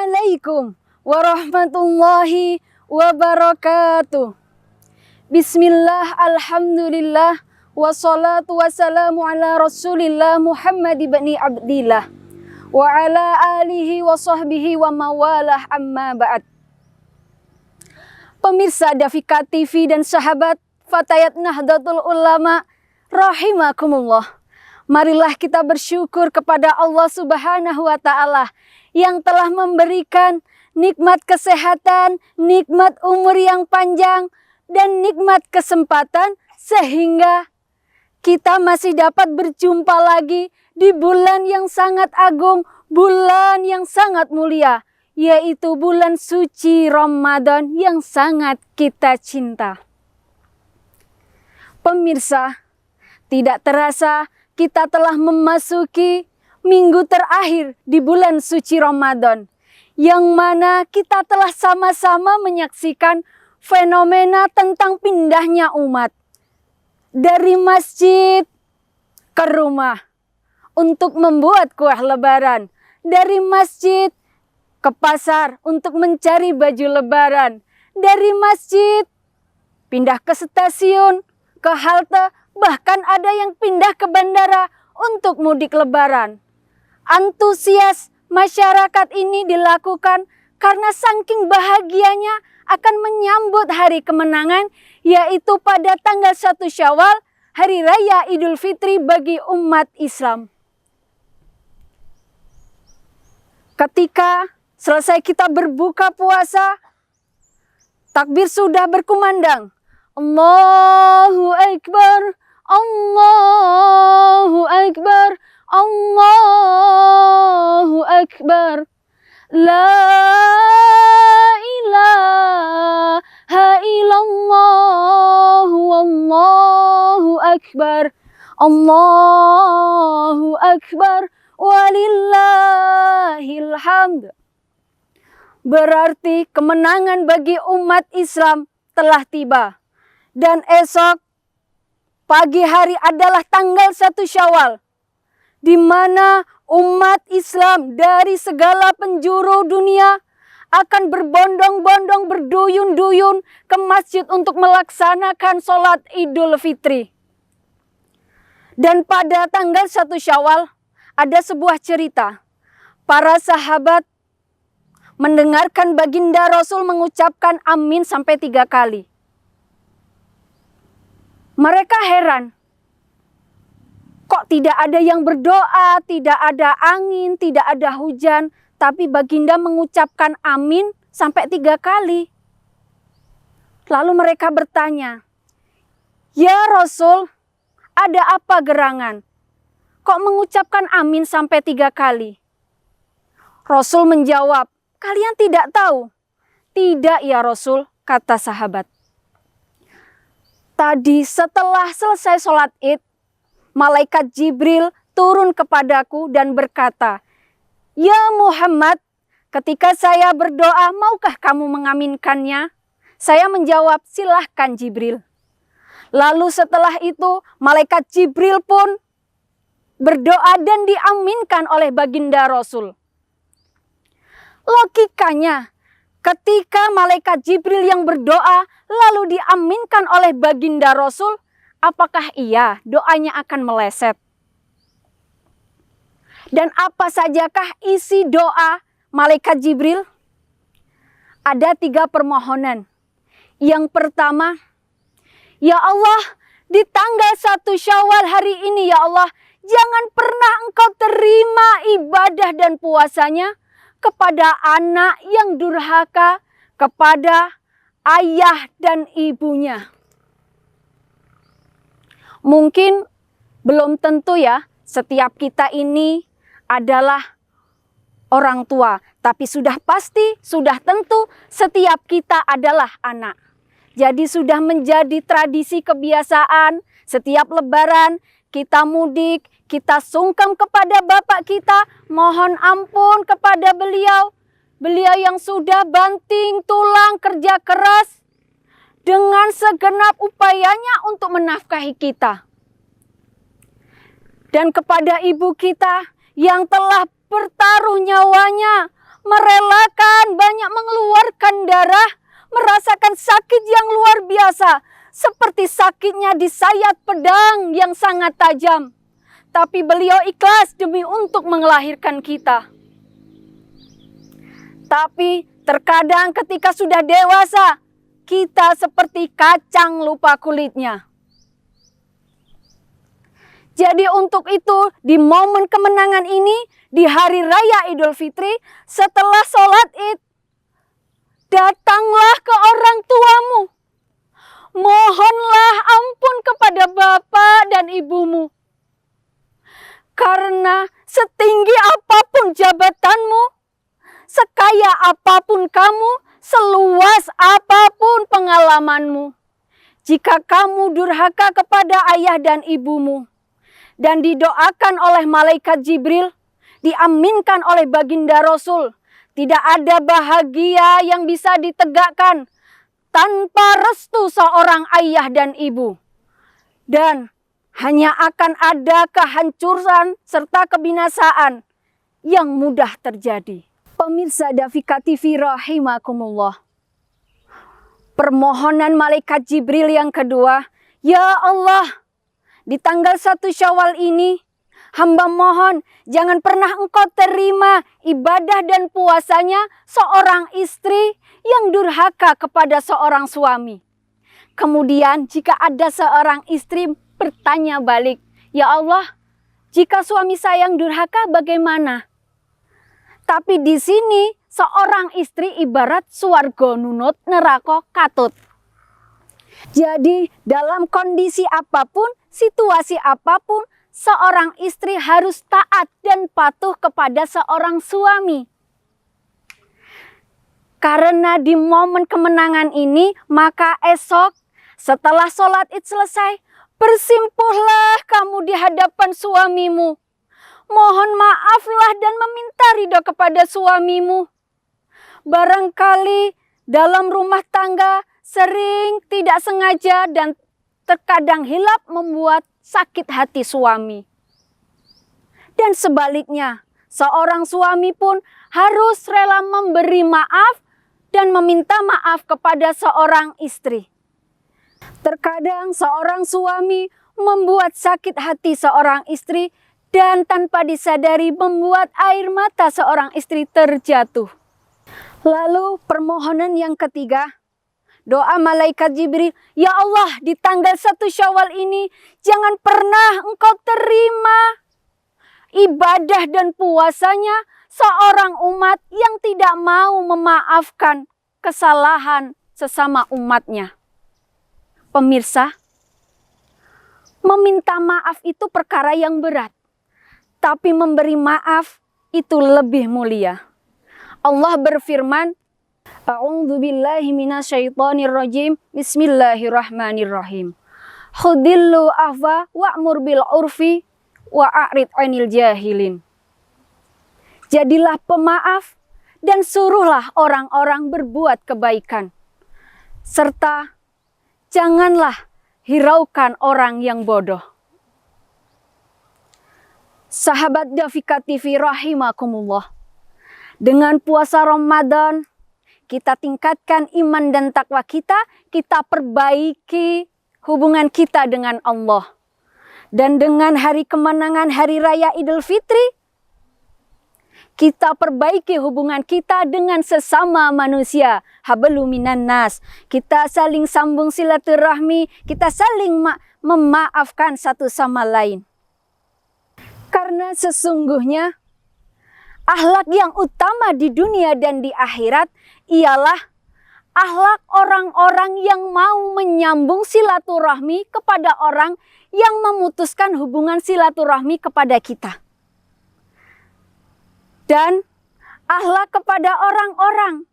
Assalamualaikum warahmatullahi wabarakatuh. Bismillah, alhamdulillah, wassalatu wassalamu ala rasulillah Muhammad ibn Abdillah wa ala alihi wa sahbihi wa mawalah, amma ba'd. Pemirsa Dafika TV dan sahabat Fatayat Nahdlatul Ulama rahimakumullah. Marilah kita bersyukur kepada Allah Subhanahu wa Ta'ala yang telah memberikan nikmat kesehatan, nikmat umur yang panjang, dan nikmat kesempatan sehingga kita masih dapat berjumpa lagi di bulan yang sangat agung, bulan yang sangat mulia, yaitu bulan suci Ramadan yang sangat kita cinta. Pemirsa, tidak terasa kita telah memasuki minggu terakhir di bulan suci Ramadan, yang mana kita telah sama-sama menyaksikan fenomena tentang pindahnya umat dari masjid ke rumah untuk membuat kue lebaran, dari masjid ke pasar untuk mencari baju lebaran, dari masjid pindah ke stasiun, ke halte, bahkan ada yang pindah ke bandara untuk mudik lebaran. Antusias masyarakat ini dilakukan karena saking bahagianya akan menyambut hari kemenangan, yaitu pada tanggal 1 Syawal, hari raya Idul Fitri bagi umat Islam. Ketika selesai kita berbuka puasa, takbir sudah berkumandang. Allahu Akbar, Allahu Akbar, Allahu Akbar. La ilaha illallah, Allahu Akbar, Allahu Akbar, walillahil hamd. Berarti kemenangan bagi umat Islam telah tiba. Dan esok pagi hari adalah tanggal 1 Syawal, di mana umat Islam dari segala penjuru dunia akan berbondong-bondong, berduyun-duyun ke masjid untuk melaksanakan sholat Idul Fitri. Dan pada tanggal 1 Syawal ada sebuah cerita. Para sahabat mendengarkan baginda Rasul mengucapkan amin sampai 3 kali. Mereka heran, kok tidak ada yang berdoa, tidak ada angin, tidak ada hujan, tapi baginda mengucapkan amin sampai 3 kali. Lalu mereka bertanya, ya Rasul, ada apa gerangan? Kok mengucapkan amin sampai 3 kali? Rasul menjawab, kalian tidak tahu? Tidak ya Rasul, kata sahabat. Tadi setelah selesai sholat id, malaikat Jibril turun kepadaku dan berkata, ya Muhammad, ketika saya berdoa, maukah kamu mengaminkannya? Saya menjawab, silahkan Jibril. Lalu setelah itu, malaikat Jibril pun berdoa dan diaminkan oleh baginda Rasul. Logikanya, ketika malaikat Jibril yang berdoa lalu diaminkan oleh baginda Rasul, apakah iya doanya akan meleset? Dan apa sajakah isi doa malaikat Jibril? Ada 3 permohonan. Yang pertama, ya Allah, di tanggal 1 Syawal hari ini ya Allah, jangan pernah Engkau terima ibadah dan puasanya kepada anak yang durhaka, kepada ayah dan ibunya. Mungkin belum tentu ya, setiap kita ini adalah orang tua. Tapi sudah pasti, sudah tentu setiap kita adalah anak. Jadi sudah menjadi tradisi kebiasaan, setiap lebaran kita mudik, kita sungkem kepada bapak kita, mohon ampun kepada beliau. Beliau yang sudah banting tulang kerja keras dengan segenap upayanya untuk menafkahi kita. Dan kepada ibu kita yang telah bertaruh nyawanya merelakan, banyak mengeluarkan darah, merasakan sakit yang luar biasa, seperti sakitnya disayat pedang yang sangat tajam. Tapi beliau ikhlas demi untuk melahirkan kita. Tapi terkadang ketika sudah dewasa, kita seperti kacang lupa kulitnya. Jadi untuk itu di momen kemenangan ini, di hari raya Idul Fitri, setelah sholat Id, datanglah ke orang tuamu. Mohonlah ampun kepada bapak dan ibumu. Karena setinggi apapun jabatanmu, sekaya apapun kamu, seluas apapun pengalamanmu, jika kamu durhaka kepada ayah dan ibumu, dan didoakan oleh malaikat Jibril, diaminkan oleh baginda Rasul, tidak ada bahagia yang bisa ditegakkan tanpa restu seorang ayah dan ibu. Dan hanya akan ada kehancuran serta kebinasaan yang mudah terjadi. Pemirsa Dafika TV rahimakumullah. Permohonan malaikat Jibril yang kedua, ya Allah, di tanggal 1 Syawal ini, hamba mohon jangan pernah engkau terima ibadah dan puasanya seorang istri yang durhaka kepada seorang suami. Kemudian jika ada seorang istri bertanya balik, ya Allah, jika suami saya yang durhaka bagaimana? Tapi di sini seorang istri ibarat swarga nunut neraka katut. Jadi dalam kondisi apapun, situasi apapun, seorang istri harus taat dan patuh kepada seorang suami. Karena di momen kemenangan ini, maka esok setelah sholat Id selesai, bersimpuhlah kamu di hadapan suamimu. Mohon maaflah dan meminta ridho kepada suamimu. Barangkali dalam rumah tangga sering tidak sengaja dan terkadang hilap membuat sakit hati suami. Dan sebaliknya, seorang suami pun harus rela memberi maaf dan meminta maaf kepada seorang istri. Terkadang seorang suami membuat sakit hati seorang istri dan tanpa disadari membuat air mata seorang istri terjatuh. Lalu permohonan yang ketiga, doa malaikat Jibril, ya Allah, di tanggal 1 Syawal ini jangan pernah engkau terima ibadah dan puasanya seorang umat yang tidak mau memaafkan kesalahan sesama umatnya. Pemirsa, meminta maaf itu perkara yang berat, tapi memberi maaf itu lebih mulia. Allah berfirman, A'udzu billahi minasyaitonir rajim. Bismillahirrahmanirrahim. Khudillu afwa wa'mur bil urfi wa'rid 'anil jahilin. Jadilah pemaaf dan suruhlah orang-orang berbuat kebaikan. Serta janganlah hiraukan orang yang bodoh. Sahabat Dafika TV rahimakumullah. Dengan puasa Ramadan, kita tingkatkan iman dan takwa kita perbaiki hubungan kita dengan Allah. Dan dengan hari kemenangan hari raya Idul Fitri, kita perbaiki hubungan kita dengan sesama manusia. Hablu minan nas. Kita saling sambung silaturahmi, kita saling memaafkan satu sama lain. Karena sesungguhnya akhlak yang utama di dunia dan di akhirat ialah akhlak orang-orang yang mau menyambung silaturahmi kepada orang yang memutuskan hubungan silaturahmi kepada kita. Dan akhlak kepada orang-orang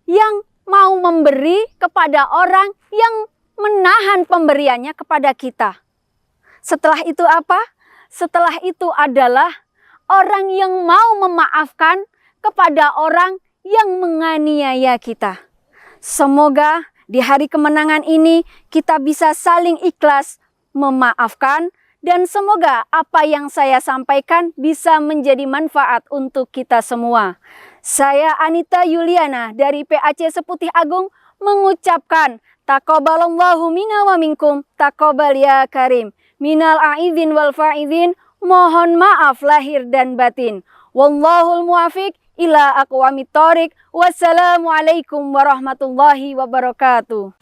yang mau memberi kepada orang yang menahan pemberiannya kepada kita. Setelah itu apa? Setelah itu adalah orang yang mau memaafkan kepada orang yang menganiaya kita. Semoga di hari kemenangan ini kita bisa saling ikhlas memaafkan dan semoga apa yang saya sampaikan bisa menjadi manfaat untuk kita semua. Saya Anita Yuliana dari PAC Seputih Agung mengucapkan taqabbalallahu minna wa minkum, taqabbal ya karim. Minal aidin wal faidin, mohon maaf lahir dan batin. Wallahul muwafiq ila aqwamit thoriq. Wassalamualaikum warahmatullahi wabarakatuh.